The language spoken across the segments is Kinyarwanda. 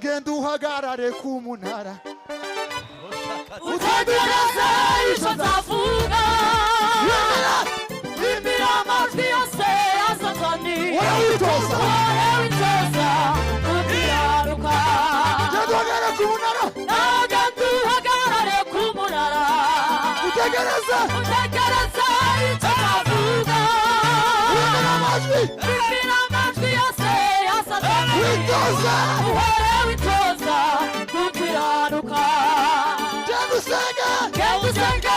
genda uhagarare ku munara utegereze icyo nzavuga bimira amajwi yose ya Satani warawitoza ukiranuka genda uhagarare ku munara genda uhagarare ku munara utegereze icyo nzavuga bimira amajwi yose ya Satani witoza ukiranuka genda usenge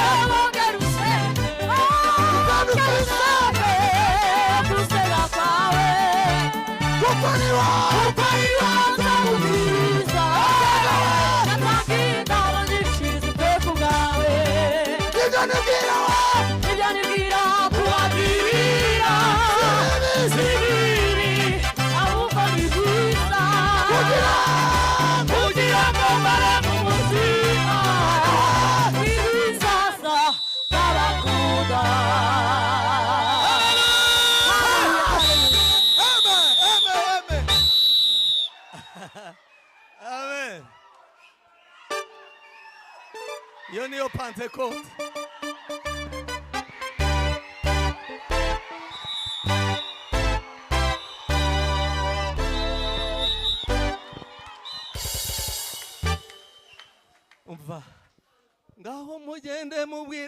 Amen. Iyo niyo Pentecote. Umva ngaho mugende mubwire